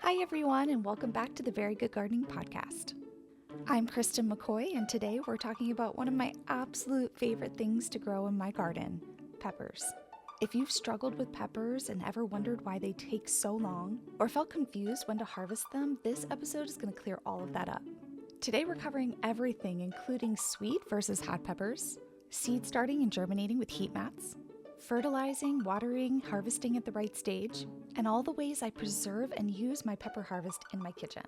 Hi, everyone, and welcome back to the Very Good Gardening Podcast. I'm Kristen McCoy, and today we're talking about one of my absolute favorite things to grow in my garden, peppers. If you've struggled with peppers and ever wondered why they take so long, or felt confused when to harvest them, this episode is going to clear all of that up. Today we're covering everything, including sweet versus hot peppers, seed starting and germinating with heat mats, fertilizing, watering, harvesting at the right stage, and all the ways I preserve and use my pepper harvest in my kitchen.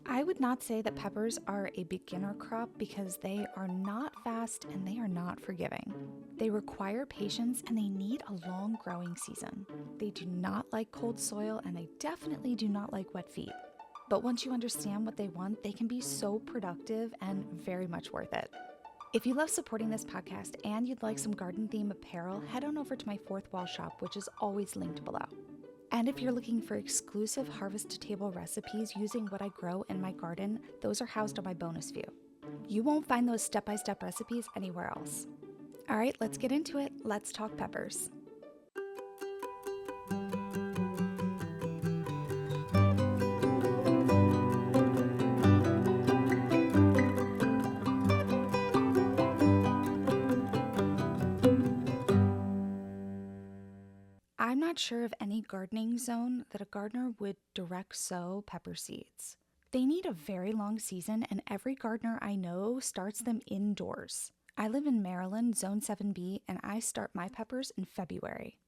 I would not say that peppers are a beginner crop because they are not fast and they are not forgiving. They require patience and they need a long growing season. They do not like cold soil and they definitely do not like wet feet. But once you understand what they want, they can be so productive and very much worth it. If you love supporting this podcast and you'd like some garden theme apparel, head on over to my Fourth Wall shop, which is always linked below. And if you're looking for exclusive harvest to table recipes using what I grow in my garden, those are housed on my bonus view. You won't find those step-by-step recipes anywhere else. All right, let's get into it. Let's talk peppers. I'm not sure of any gardening zone that a gardener would direct sow pepper seeds. They need a very long season, and every gardener I know starts them indoors. I live in Maryland, Zone 7B, and I start my peppers in February.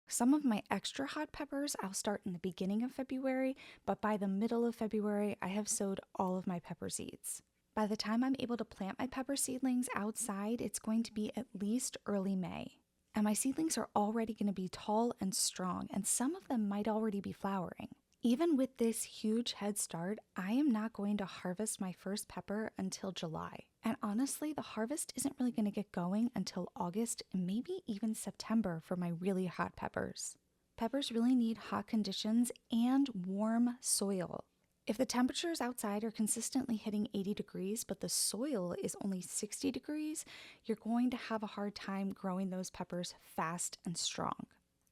Some of my extra hot peppers I'll start in the beginning of February, but by the middle of February, I have sowed all of my pepper seeds. By the time I'm able to plant my pepper seedlings outside, it's going to be at least early May. And my seedlings are already going to be tall and strong, and some of them might already be flowering. Even with this huge head start, I am not going to harvest my first pepper until July. And honestly, the harvest isn't really going to get going until August and maybe even September for my really hot peppers. Peppers really need hot conditions and warm soil. If the temperatures outside are consistently hitting 80 degrees, but the soil is only 60 degrees, you're going to have a hard time growing those peppers fast and strong.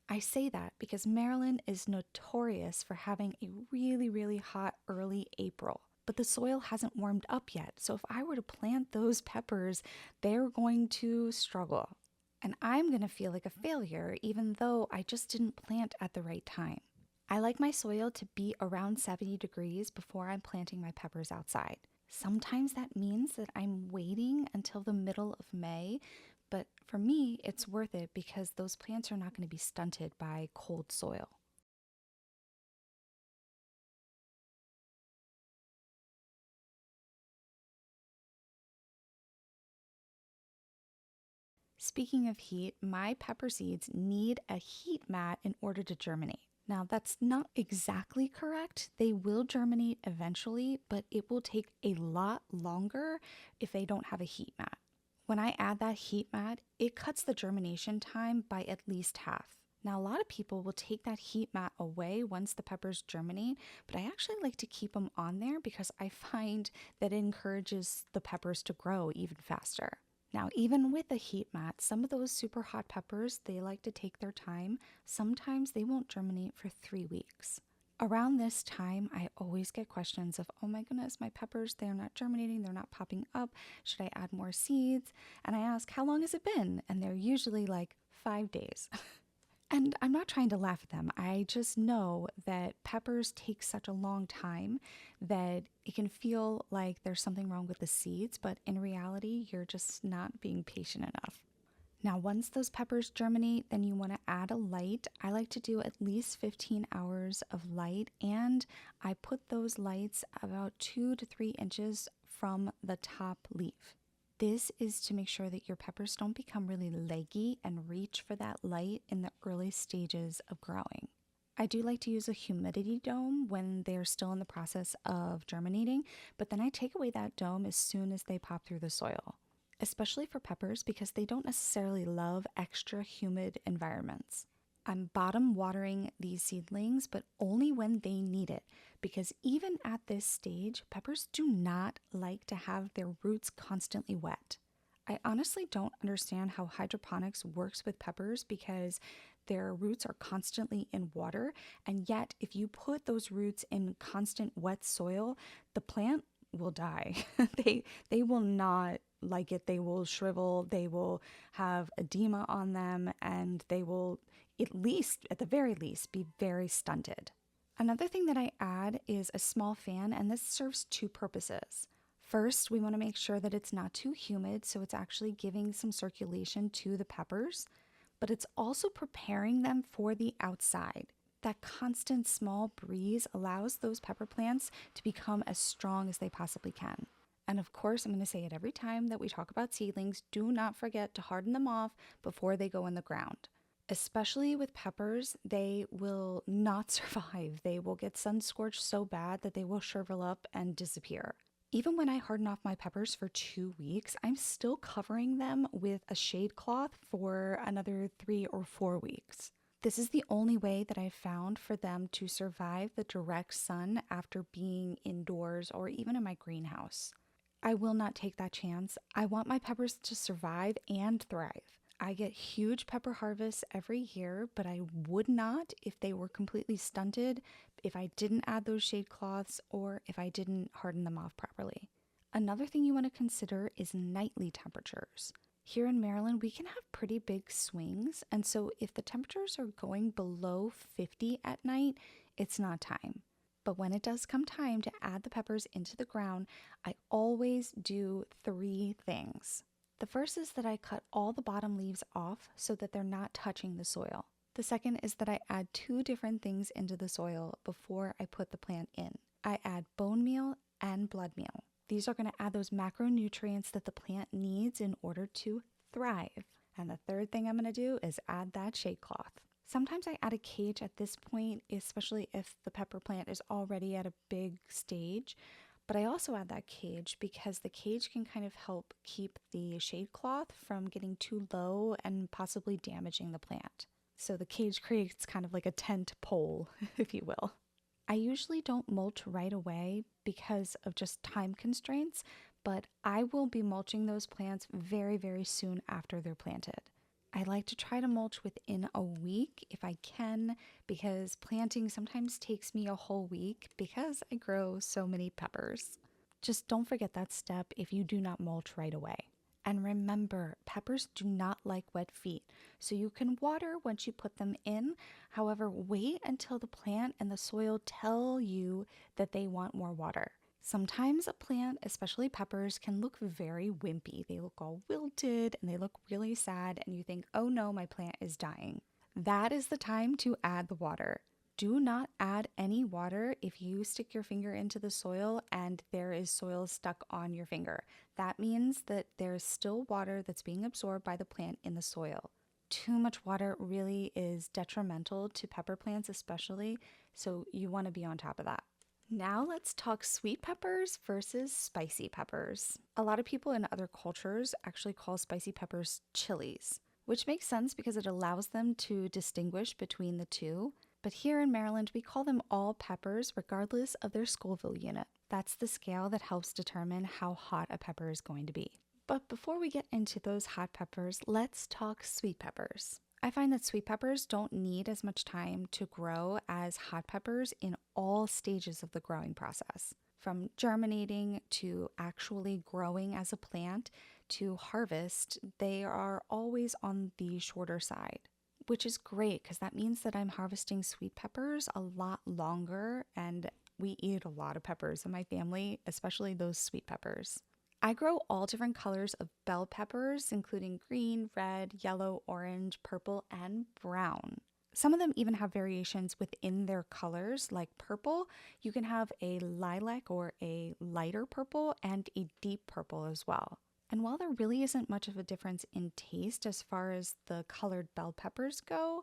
I say that because Maryland is notorious for having a really hot early April, but the soil hasn't warmed up yet. So if I were to plant those peppers, they're going to struggle. And I'm going to feel like a failure even though I just didn't plant at the right time. I like my soil to be around 70 degrees before I'm planting my peppers outside. Sometimes that means that I'm waiting until the middle of May, but for me, it's worth it because those plants are not going to be stunted by cold soil. Speaking of heat, my pepper seeds need a heat mat in order to germinate. Now, that's not exactly correct. They will germinate eventually, but it will take a lot longer if they don't have a heat mat. When I add that heat mat, it cuts the germination time by at least half. Now, a lot of people will take that heat mat away once the peppers germinate, but I actually like to keep them on there because I find that it encourages the peppers to grow even faster. Now, even with a heat mat, some of those super hot peppers, they like to take their time. Sometimes they won't germinate for 3 weeks. Around this time, I always get questions of, oh my goodness, my peppers, they're not germinating, they're not popping up. Should I add more seeds? And I ask, how long has it been? And they're usually like 5 days. And I'm not trying to laugh at them. I just know that peppers take such a long time that it can feel like there's something wrong with the seeds, but in reality, you're just not being patient enough. Now, once those peppers germinate, then you want to add a light. I like to do at least 15 hours of light, and I put those lights about 2 to 3 inches from the top leaf. This is to make sure that your peppers don't become really leggy and reach for that light in the early stages of growing. I do like to use a humidity dome when they're still in the process of germinating, but then I take away that dome as soon as they pop through the soil, especially for peppers because they don't necessarily love extra humid environments. I'm bottom watering these seedlings, but only when they need it, because even at this stage, peppers do not like to have their roots constantly wet. I honestly don't understand how hydroponics works with peppers because their roots are constantly in water, and yet if you put those roots in constant wet soil, the plant will die. They will not like it. They will shrivel, they will have edema on them, and they will at the very least be very stunted. Another thing that I add is a small fan, and this serves two purposes. First, we want to make sure that it's not too humid, so it's actually giving some circulation to the peppers, but it's also preparing them for the outside. That constant small breeze allows those pepper plants to become as strong as they possibly can. And of course, I'm going to say it every time that we talk about seedlings, do not forget to harden them off before they go in the ground. Especially with peppers, they will not survive. They will get sun scorched so bad that they will shrivel up and disappear. Even when I harden off my peppers for 2 weeks, I'm still covering them with a shade cloth for another 3 or 4 weeks. This is the only way that I've found for them to survive the direct sun after being indoors or even in my greenhouse. I will not take that chance. I want my peppers to survive and thrive. I get huge pepper harvests every year, but I would not if they were completely stunted, if I didn't add those shade cloths, or if I didn't harden them off properly. Another thing you want to consider is nightly temperatures. Here in Maryland, we can have pretty big swings, and so if the temperatures are going below 50 at night, it's not time. But when it does come time to add the peppers into the ground, I always do three things. The first is that I cut all the bottom leaves off so that they're not touching the soil. The second is that I add two different things into the soil before I put the plant in. I add bone meal and blood meal. These are going to add those macronutrients that the plant needs in order to thrive. And the third thing I'm going to do is add that shade cloth. Sometimes I add a cage at this point, especially if the pepper plant is already at a big stage. But I also add that cage because the cage can kind of help keep the shade cloth from getting too low and possibly damaging the plant. So the cage creates kind of like a tent pole, if you will. I usually don't mulch right away because of just time constraints, but I will be mulching those plants very, very soon after they're planted. I like to try to mulch within a week if I can, because planting sometimes takes me a whole week because I grow so many peppers. Just don't forget that step if you do not mulch right away. And remember, peppers do not like wet feet, so you can water once you put them in. However, wait until the plant and the soil tell you that they want more water. Sometimes a plant, especially peppers, can look very wimpy. They look all wilted and they look really sad, and you think, oh no, my plant is dying. That is the time to add the water. Do not add any water if you stick your finger into the soil and there is soil stuck on your finger. That means that there's still water that's being absorbed by the plant in the soil. Too much water really is detrimental to pepper plants, especially, so you want to be on top of that. Now let's talk sweet peppers versus spicy peppers. A lot of people in other cultures actually call spicy peppers chilies, which makes sense because it allows them to distinguish between the two. But here in Maryland, we call them all peppers regardless of their Scoville unit. That's the scale that helps determine how hot a pepper is going to be. But before we get into those hot peppers, let's talk sweet peppers. I find that sweet peppers don't need as much time to grow as hot peppers in all stages of the growing process. From germinating to actually growing as a plant to harvest, they are always on the shorter side, which is great because that means that I'm harvesting sweet peppers a lot longer, and we eat a lot of peppers in my family, especially those sweet peppers. I grow all different colors of bell peppers, including green, red, yellow, orange, purple, and brown. Some of them even have variations within their colors, like purple. You can have a lilac or a lighter purple and a deep purple as well. And while there really isn't much of a difference in taste as far as the colored bell peppers go,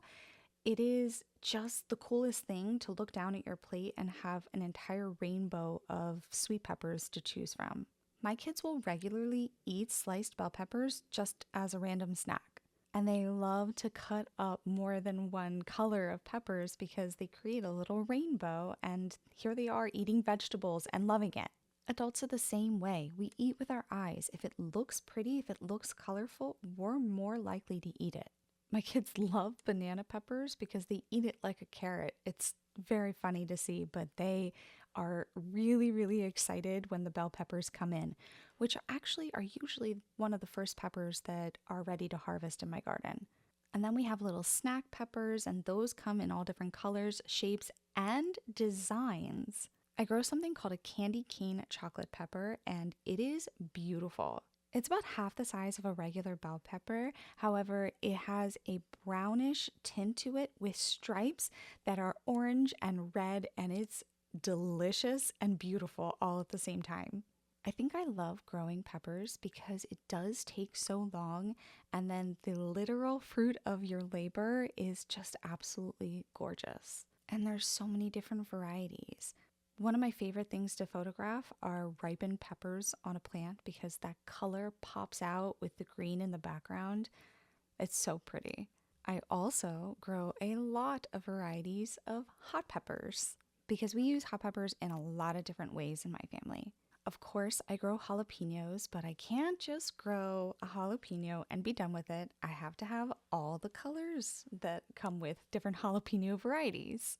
it is just the coolest thing to look down at your plate and have an entire rainbow of sweet peppers to choose from. My kids will regularly eat sliced bell peppers just as a random snack. And they love to cut up more than one color of peppers because they create a little rainbow, and here they are eating vegetables and loving it. Adults are the same way. We eat with our eyes. If it looks pretty, if it looks colorful, we're more likely to eat it. My kids love banana peppers because they eat it like a carrot. It's very funny to see, but they are really, really excited when the bell peppers come in, which actually are usually one of the first peppers that are ready to harvest in my garden. And then we have little snack peppers, and those come in all different colors, shapes, and designs. I grow something called a candy cane chocolate pepper, and it is beautiful. It's about half the size of a regular bell pepper. However, it has a brownish tint to it with stripes that are orange and red, and it's delicious and beautiful all at the same time. I think I love growing peppers because it does take so long, and then the literal fruit of your labor is just absolutely gorgeous. And there's so many different varieties. One of my favorite things to photograph are ripened peppers on a plant because that color pops out with the green in the background. It's so pretty. I also grow a lot of varieties of hot peppers because we use hot peppers in a lot of different ways in my family. Of course, I grow jalapenos, but I can't just grow a jalapeno and be done with it. I have to have all the colors that come with different jalapeno varieties.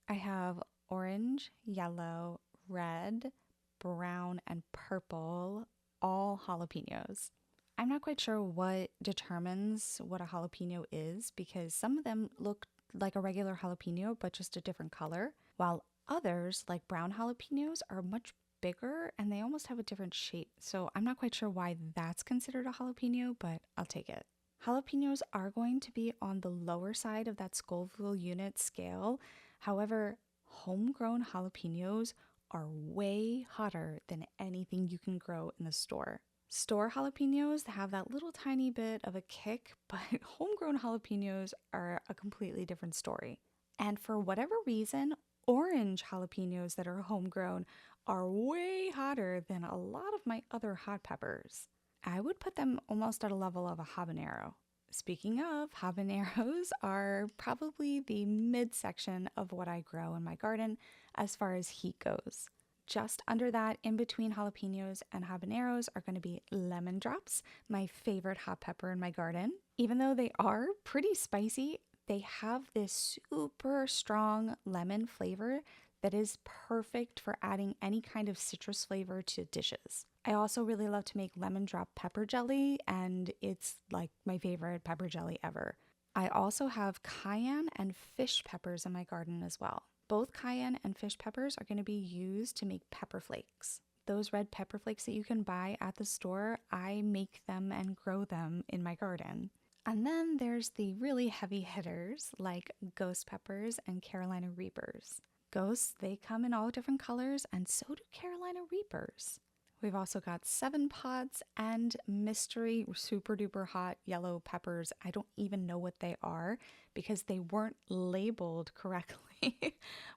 I have orange, yellow, red, brown, and purple, all jalapenos. I'm not quite sure what determines what a jalapeno is because some of them look like a regular jalapeno but just a different color, while others, like brown jalapenos, are much bigger and they almost have a different shape. So I'm not quite sure why that's considered a jalapeno, but I'll take it. Jalapenos are going to be on the lower side of that Scoville unit scale. However, homegrown jalapenos are way hotter than anything you can grow in the store. Store jalapenos have that little tiny bit of a kick, but homegrown jalapenos are a completely different story. And for whatever reason, orange jalapenos that are homegrown are way hotter than a lot of my other hot peppers. I would put them almost at a level of a habanero. Speaking of, habaneros are probably the midsection of what I grow in my garden as far as heat goes. Just under that, in between jalapenos and habaneros, are going to be lemon drops, my favorite hot pepper in my garden. Even though they are pretty spicy, they have this super strong lemon flavor that is perfect for adding any kind of citrus flavor to dishes. I also really love to make lemon drop pepper jelly, and it's like my favorite pepper jelly ever. I also have cayenne and fish peppers in my garden as well. Both cayenne and fish peppers are going to be used to make pepper flakes. Those red pepper flakes that you can buy at the store, I make them and grow them in my garden. And then there's the really heavy hitters like ghost peppers and Carolina Reapers. Ghosts, they come in all different colors, and so do Carolina Reapers. We've also got 7-pots and mystery super duper hot yellow peppers. I don't even know what they are because they weren't labeled correctly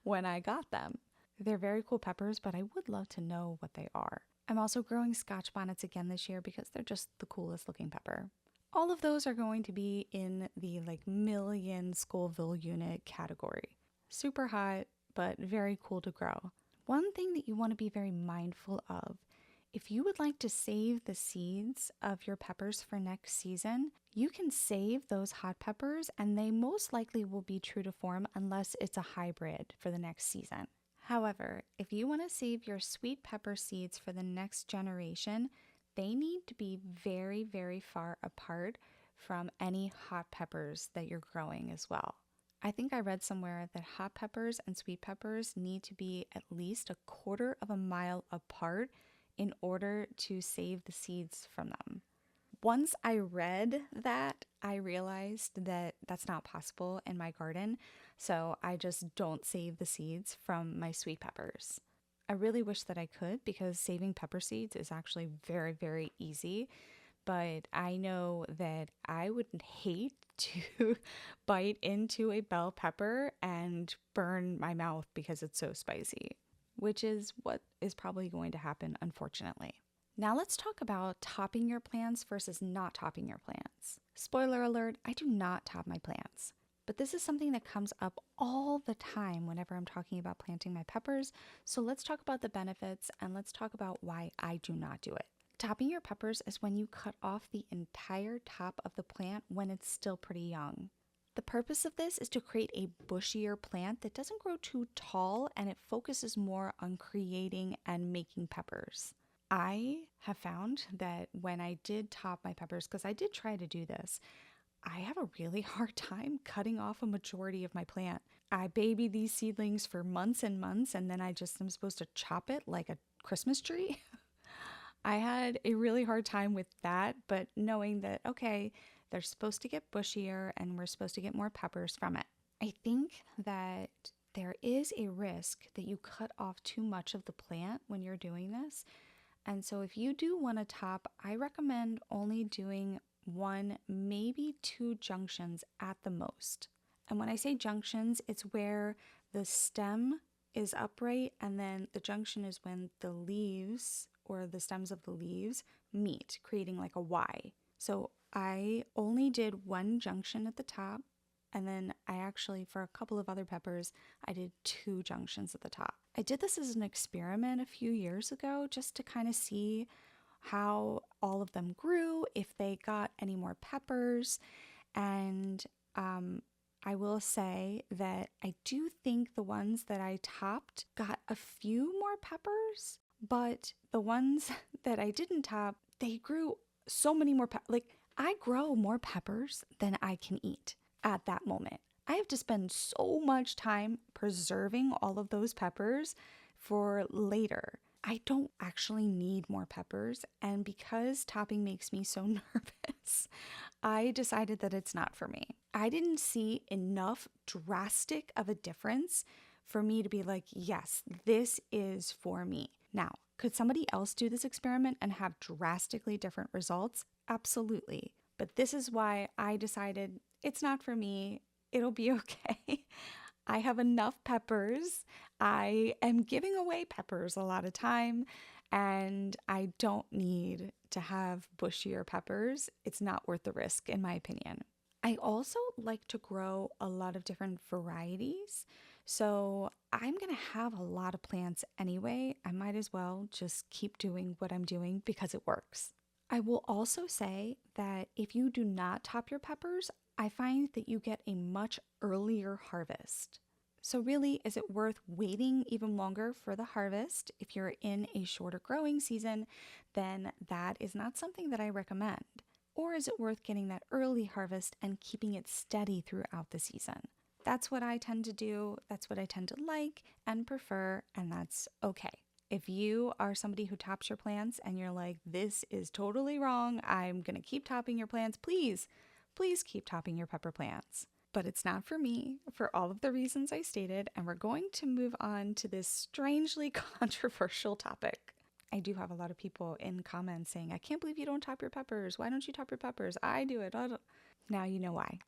when I got them. They're very cool peppers, but I would love to know what they are. I'm also growing Scotch bonnets again this year because they're just the coolest looking pepper. All of those are going to be in the million Scoville unit category. Super hot, but very cool to grow. One thing that you want to be very mindful of, if you would like to save the seeds of your peppers for next season, you can save those hot peppers and they most likely will be true to form unless it's a hybrid for the next season. However, if you want to save your sweet pepper seeds for the next generation, they need to be very, very far apart from any hot peppers that you're growing as well. I think I read somewhere that hot peppers and sweet peppers need to be at least 1/4 of a mile apart in order to save the seeds from them. Once I read that, I realized that that's not possible in my garden, so I just don't save the seeds from my sweet peppers. I really wish that I could because saving pepper seeds is actually very, very easy. But I know that I would hate to bite into a bell pepper and burn my mouth because it's so spicy, which is what is probably going to happen, unfortunately. Now let's talk about topping your plants versus not topping your plants. Spoiler alert, I do not top my plants. but this is something that comes up all the time whenever I'm talking about planting my peppers. So let's talk about the benefits and let's talk about why I do not do it. Topping your peppers is when you cut off the entire top of the plant when it's still pretty young. The purpose of this is to create a bushier plant that doesn't grow too tall and it focuses more on creating and making peppers. I have found that when I did top my peppers, because I did try to do this, I have a really hard time cutting off a majority of my plant. I baby these seedlings for months and months, and then I just am supposed to chop it like a Christmas tree. I had a really hard time with that, but knowing that, okay, they're supposed to get bushier and we're supposed to get more peppers from it. I think that there is a risk that you cut off too much of the plant when you're doing this. And so if you do want to top, I recommend only doing one, maybe two junctions at the most. And when I say junctions, it's where the stem is upright and then the junction is when the leaves or the stems of the leaves meet, creating like a Y. So I only did one junction at the top, and then I actually, for a couple of other peppers, I did two junctions at the top. I did this as an experiment a few years ago just to kind of see how all of them grew, if they got any more peppers. And I will say that I do think the ones that I topped got a few more peppers, but the ones that I didn't top, they grew so many more like I grow more peppers than I can eat at that moment. I have to spend so much time preserving all of those peppers for later. I don't actually need more peppers, and because topping makes me so nervous, I decided that it's not for me. I didn't see enough drastic of a difference for me to be like, yes, this is for me. Now, could somebody else do this experiment and have drastically different results? Absolutely. But this is why I decided it's not for me. It'll be okay. I have enough peppers. I am giving away peppers a lot of time, and I don't need to have bushier peppers. It's not worth the risk, in my opinion. I also like to grow a lot of different varieties. So I'm going to have a lot of plants anyway. I might as well just keep doing what I'm doing because it works. I will also say that if you do not top your peppers, I find that you get a much earlier harvest. So really, is it worth waiting even longer for the harvest? If you're in a shorter growing season, then that is not something that I recommend. Or is it worth getting that early harvest and keeping it steady throughout the season? That's what I tend to do. That's what I tend to like and prefer, and that's okay. If you are somebody who tops your plants and you're like, this is totally wrong, I'm going to keep topping your plants, please keep topping your pepper plants. But it's not for me for all of the reasons I stated, and we're going to move on to this strangely controversial topic. I do have a lot of people in comments saying, I can't believe you don't top your peppers. Why don't you top your peppers? I do it. Now you know why.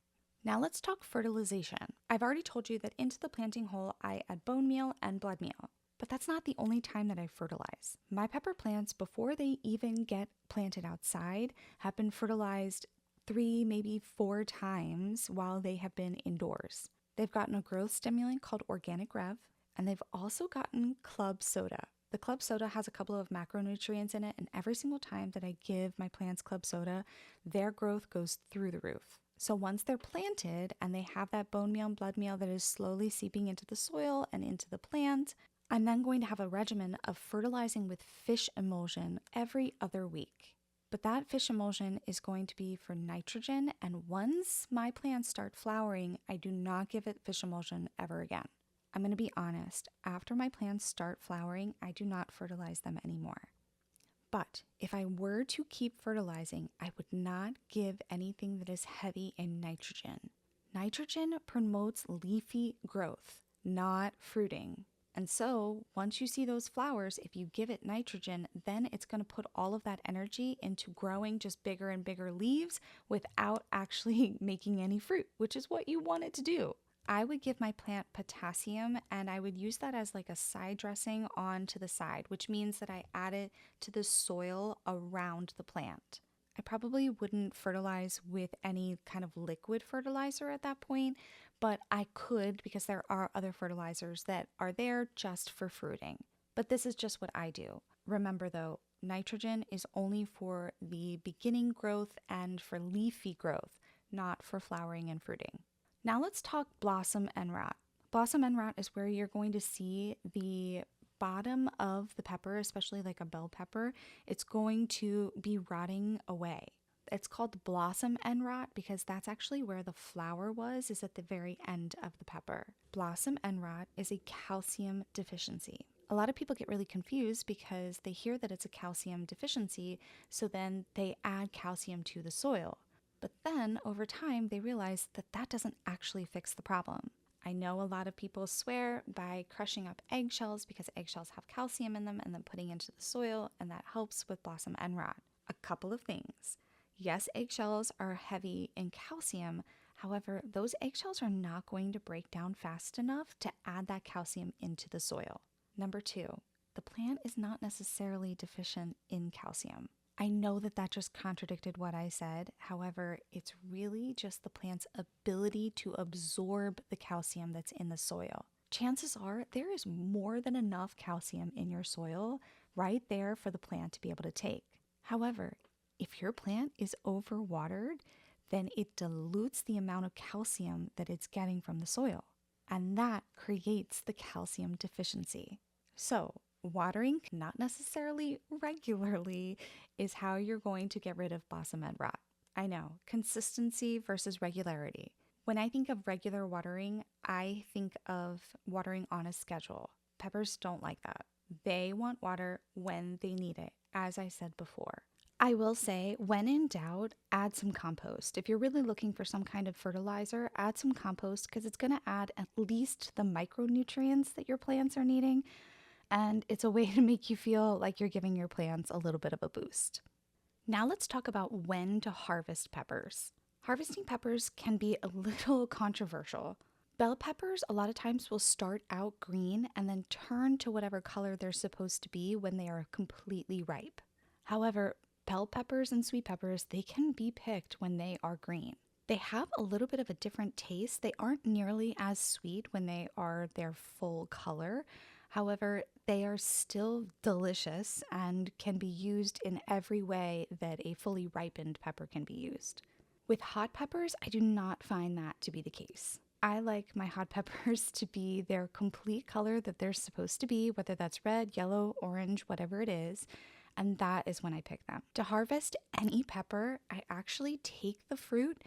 Now let's talk fertilization. I've already told you that into the planting hole, I add bone meal and blood meal. But that's not the only time that I fertilize. My pepper plants, before they even get planted outside, have been fertilized 3, maybe 4 times while they have been indoors. They've gotten a growth stimulant called Organic Rev, and they've also gotten club soda. The club soda has a couple of macronutrients in it, and every single time that I give my plants club soda, their growth goes through the roof. So once they're planted and they have that bone meal and blood meal that is slowly seeping into the soil and into the plant, I'm then going to have a regimen of fertilizing with fish emulsion every other week. But that fish emulsion is going to be for nitrogen, and once my plants start flowering, I do not give it fish emulsion ever again. I'm going to be honest, after my plants start flowering, I do not fertilize them anymore. But if I were to keep fertilizing, I would not give anything that is heavy in nitrogen. Nitrogen promotes leafy growth, not fruiting. And so once you see those flowers, if you give it nitrogen, then it's going to put all of that energy into growing just bigger and bigger leaves without actually making any fruit, which is what you want it to do. I would give my plant potassium, and I would use that as like a side dressing on to the side, which means that I add it to the soil around the plant. I probably wouldn't fertilize with any kind of liquid fertilizer at that point, but I could because there are other fertilizers that are there just for fruiting. But this is just what I do. Remember though, nitrogen is only for the beginning growth and for leafy growth, not for flowering and fruiting. Now let's talk blossom end rot. Blossom end rot is where you're going to see the bottom of the pepper, especially like a bell pepper, it's going to be rotting away. It's called blossom end rot because that's actually where the flower was, is at the very end of the pepper. Blossom end rot is a calcium deficiency. A lot of people get really confused because they hear that it's a calcium deficiency, so then they add calcium to the soil. But then over time, they realize that that doesn't actually fix the problem. I know a lot of people swear by crushing up eggshells because eggshells have calcium in them and then putting into the soil, and that helps with blossom end rot. A couple of things. Yes, eggshells are heavy in calcium. However, those eggshells are not going to break down fast enough to add that calcium into the soil. Number 2, the plant is not necessarily deficient in calcium. I know that that just contradicted what I said. However, it's really just the plant's ability to absorb the calcium that's in the soil. Chances are there is more than enough calcium in your soil right there for the plant to be able to take. However, if your plant is overwatered, then it dilutes the amount of calcium that it's getting from the soil, and that creates the calcium deficiency. So, watering, not necessarily regularly, is how you're going to get rid of blossom end rot. I know, consistency versus regularity. When I think of regular watering, I think of watering on a schedule. Peppers don't like that. They want water when they need it, as I said before. I will say, when in doubt, add some compost. If you're really looking for some kind of fertilizer, add some compost because it's going to add at least the micronutrients that your plants are needing. And it's a way to make you feel like you're giving your plants a little bit of a boost. Now let's talk about when to harvest peppers. Harvesting peppers can be a little controversial. Bell peppers a lot of times will start out green and then turn to whatever color they're supposed to be when they are completely ripe. However, bell peppers and sweet peppers, they can be picked when they are green. They have a little bit of a different taste. They aren't nearly as sweet when they are their full color. However, they are still delicious and can be used in every way that a fully ripened pepper can be used. With hot peppers, I do not find that to be the case. I like my hot peppers to be their complete color that they're supposed to be, whether that's red, yellow, orange, whatever it is, and that is when I pick them. To harvest any pepper, I actually take the fruit,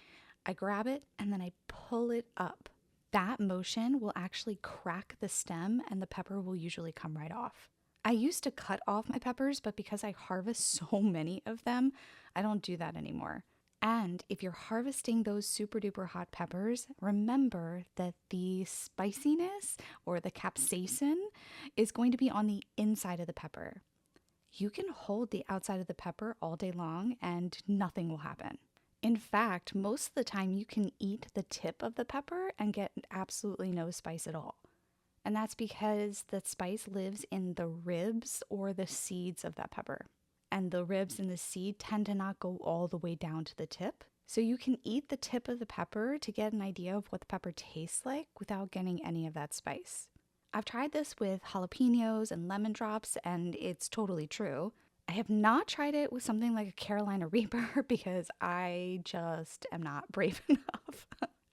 I grab it, and then I pull it up. That motion will actually crack the stem and the pepper will usually come right off. I used to cut off my peppers, but because I harvest so many of them, I don't do that anymore. And if you're harvesting those super duper hot peppers, remember that the spiciness or the capsaicin is going to be on the inside of the pepper. You can hold the outside of the pepper all day long and nothing will happen. In fact, most of the time you can eat the tip of the pepper and get absolutely no spice at all. And that's because the spice lives in the ribs or the seeds of that pepper. And the ribs and the seed tend to not go all the way down to the tip. So you can eat the tip of the pepper to get an idea of what the pepper tastes like without getting any of that spice. I've tried this with jalapenos and lemon drops, and it's totally true. I have not tried it with something like a Carolina Reaper because I just am not brave enough.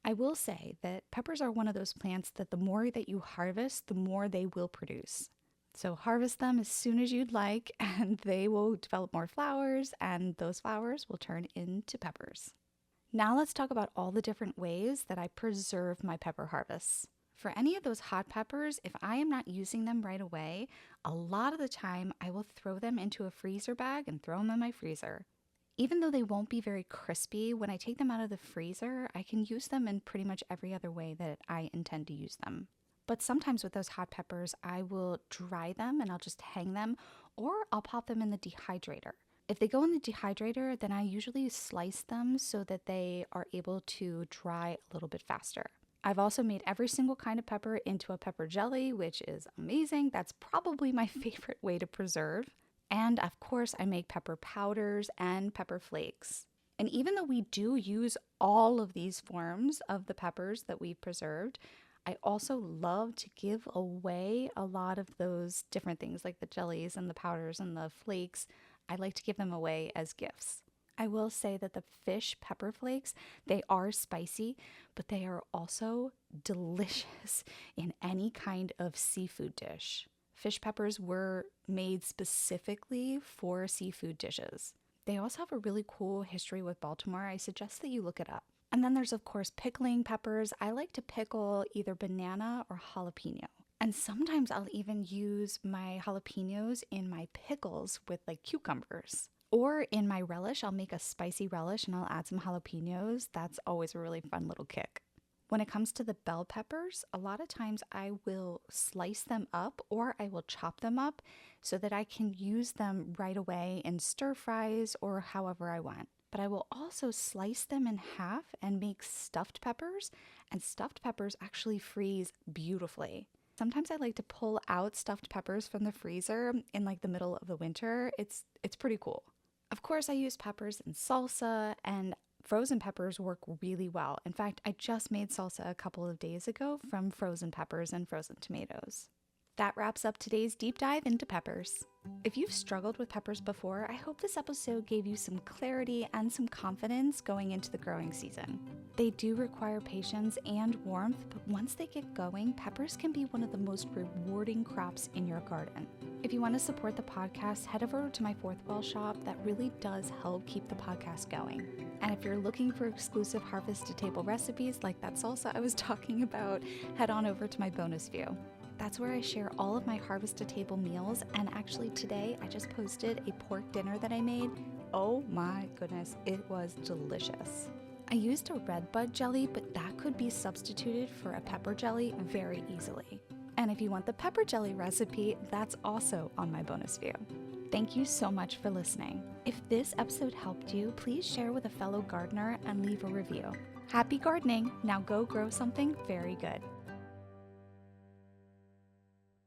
I will say that peppers are one of those plants that the more that you harvest, the more they will produce. So harvest them as soon as you'd like, and they will develop more flowers, and those flowers will turn into peppers. Now let's talk about all the different ways that I preserve my pepper harvests. For any of those hot peppers, if I am not using them right away, a lot of the time I will throw them into a freezer bag and throw them in my freezer. Even though they won't be very crispy, when I take them out of the freezer, I can use them in pretty much every other way that I intend to use them. But sometimes with those hot peppers, I will dry them and I'll just hang them, or I'll pop them in the dehydrator. If they go in the dehydrator, then I usually slice them so that they are able to dry a little bit faster. I've also made every single kind of pepper into a pepper jelly, which is amazing. That's probably my favorite way to preserve. And of course, I make pepper powders and pepper flakes. And even though we do use all of these forms of the peppers that we've preserved, I also love to give away a lot of those different things like the jellies and the powders and the flakes. I like to give them away as gifts. I will say that the fish pepper flakes, they are spicy, but they are also delicious in any kind of seafood dish. Fish peppers were made specifically for seafood dishes. They also have a really cool history with Baltimore. I suggest that you look it up. And then there's, of course, pickling peppers. I like to pickle either banana or jalapeno. And sometimes I'll even use my jalapenos in my pickles with like cucumbers. Or in my relish, I'll make a spicy relish and I'll add some jalapenos. That's always a really fun little kick. When it comes to the bell peppers, a lot of times I will slice them up or I will chop them up so that I can use them right away in stir fries or however I want. But I will also slice them in half and make stuffed peppers, and stuffed peppers actually freeze beautifully. Sometimes I like to pull out stuffed peppers from the freezer in like the middle of the winter. It's pretty cool. Of course, I use peppers in salsa, and frozen peppers work really well. In fact, I just made salsa a couple of days ago from frozen peppers and frozen tomatoes. That wraps up today's deep dive into peppers. If you've struggled with peppers before, I hope this episode gave you some clarity and some confidence going into the growing season. They do require patience and warmth, but once they get going, peppers can be one of the most rewarding crops in your garden. If you want to support the podcast, head over to my Fourth Wall shop. That really does help keep the podcast going. And if you're looking for exclusive Harvest to Table recipes like that salsa I was talking about, head on over to my bonus view. That's where I share all of my Harvest to Table meals, and actually today I just posted a pork dinner that I made. Oh my goodness, it was delicious. I used a red bud jelly, but that could be substituted for a pepper jelly very easily. And if you want the pepper jelly recipe, that's also on my bonus view. Thank you so much for listening. If this episode helped you, please share with a fellow gardener and leave a review. Happy gardening! Now go grow something very good.